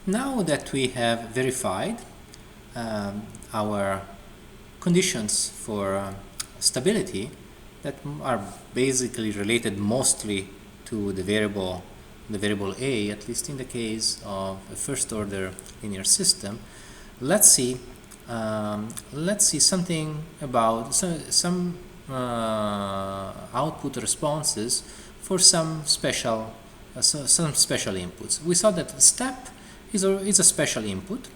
Now that we have verified our conditions for stability that are basically related mostly to the variable a, at least in the case of a first order linear system, let's see something about some output responses for some special inputs. We saw that step is a special input,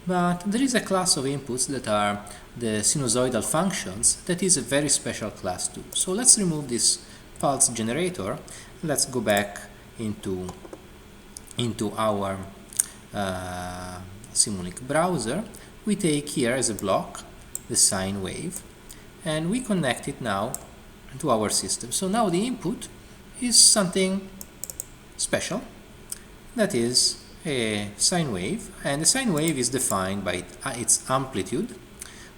but there is a class of inputs that are the sinusoidal functions that is a very special class too. So let's remove this pulse generator. Let's go back into our Simulink browser. We take here as a block the sine wave and we connect it now to our system. So now the input is something special, that is a sine wave, and the sine wave is defined by its amplitude.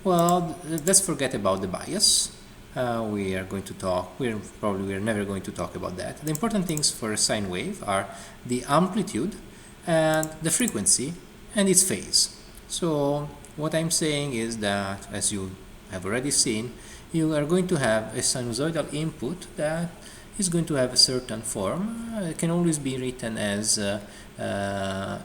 Well, let's forget about the bias. We are never going to talk about that. The important things for a sine wave are the amplitude and the frequency and its phase. So what I'm saying is that, as you have already seen, you are going to have a sinusoidal input that is going to have a certain form. It can always be written as A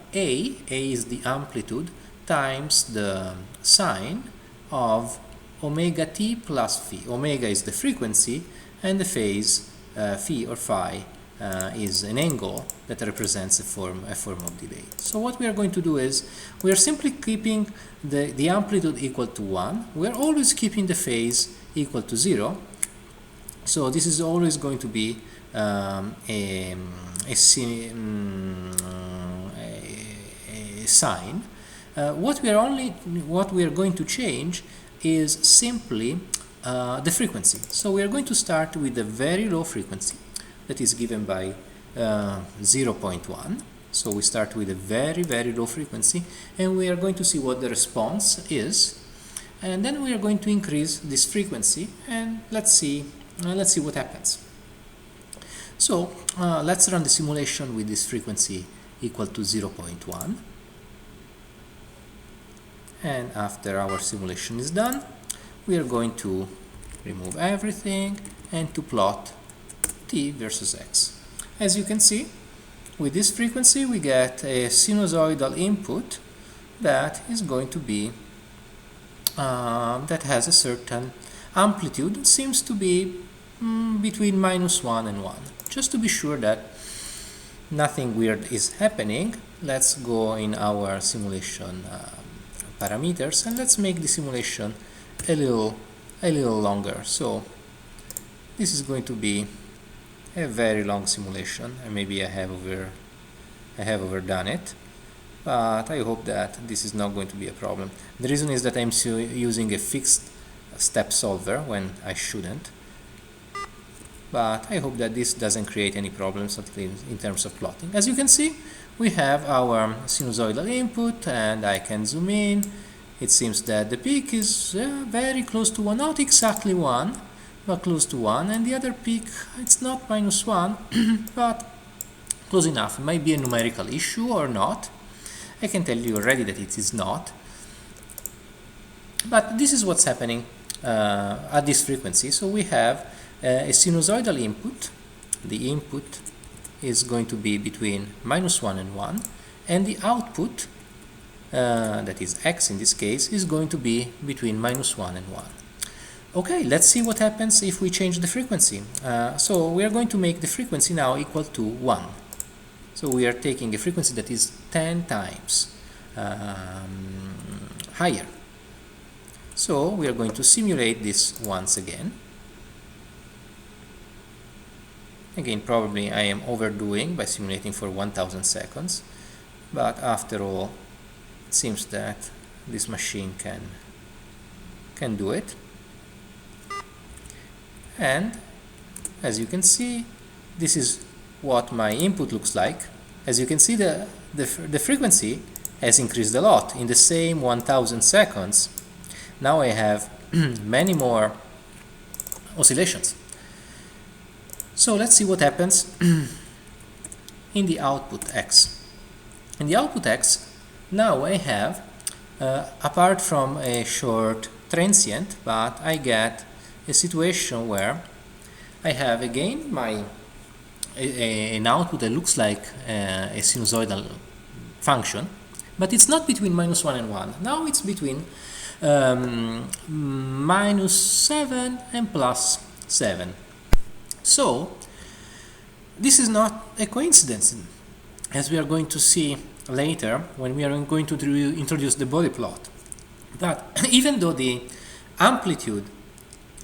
is the amplitude times the sine of omega t plus phi. Omega is the frequency and the phase, phi or phi, is an angle that represents a form of delay. So what we are going to do is we are simply keeping the amplitude equal to 1. We are always keeping the phase equal to 0. So this is always going to be a sine. What we are going to change is simply the frequency. So we are going to start with a very low frequency that is given by 0.1. So we start with a very, very low frequency, and we are going to see what the response is, and then we are going to increase this frequency, and let's see what happens. So let's run the simulation with this frequency equal to 0.1, and after our simulation is done, we are going to remove everything and to plot t versus x. As you can see, with this frequency we get a sinusoidal input that is going to be that has a certain amplitude. It seems to be between -1 and 1. Just to be sure that nothing weird is happening, let's go in our simulation parameters and let's make the simulation a little longer. So this is going to be a very long simulation, and maybe I have overdone it, but I hope that this is not going to be a problem. The reason is that I'm using a fixed step solver when I shouldn't, but I hope that this doesn't create any problems, at least in terms of plotting. As you can see, we have our sinusoidal input, and I can zoom in. It seems that the peak is very close to 1, not exactly 1, but close to 1, and the other peak, it's not -1, but close enough. It might be a numerical issue or not. I can tell you already that it is not. But this is what's happening at this frequency. So we have a sinusoidal input. The input is going to be between -1 and 1, and the output, that is x in this case, is going to be between -1 and 1. Okay, let's see what happens if we change the frequency. So we are going to make the frequency now equal to 1. So we are taking a frequency that is 10 times higher. So we are going to simulate this once again. Again, probably I am overdoing by simulating for 1000 seconds, but after all, it seems that this machine can do it. And as you can see, this is what my input looks like. As you can see, the frequency has increased a lot in the same 1000 seconds. Now I have many more oscillations. So let's see what happens in the output x. In the output x, now I have, apart from a short transient, but I get a situation where I have again an output that looks like a sinusoidal function, but it's not between -1 and 1. Now it's between -7 and +7. So this is not a coincidence, as we are going to see later when we are going to introduce the body plot. That even though the amplitude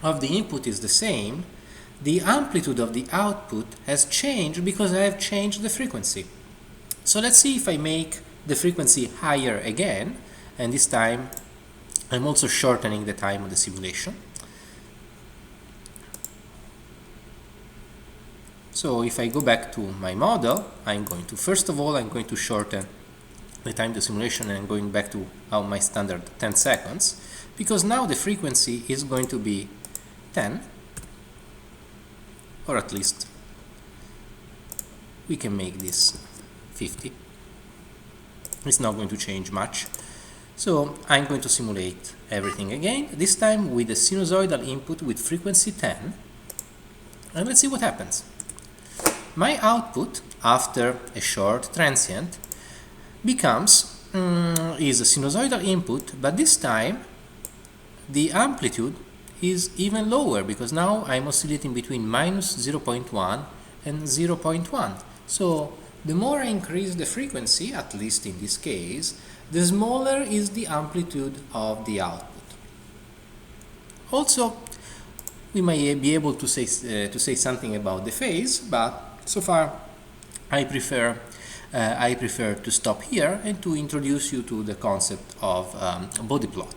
of the input is the same, the amplitude of the output has changed because I have changed the frequency. So let's see if I make the frequency higher again, and this time I'm also shortening the time of the simulation. So if I go back to my model, first of all, I'm going to shorten the time of the simulation, and I'm going back to my standard 10 seconds, because now the frequency is going to be 10, or at least we can make this 50. It's not going to change much. So I'm going to simulate everything again, this time with a sinusoidal input with frequency 10, and let's see what happens. My output, after a short transient, is a sinusoidal input, but this time the amplitude is even lower, because now I'm oscillating between -0.1 and 0.1. So the more I increase the frequency, at least in this case, the smaller is the amplitude of the output. Also, we may be able to say something about the phase, but so far I prefer to stop here and to introduce you to the concept of body plot.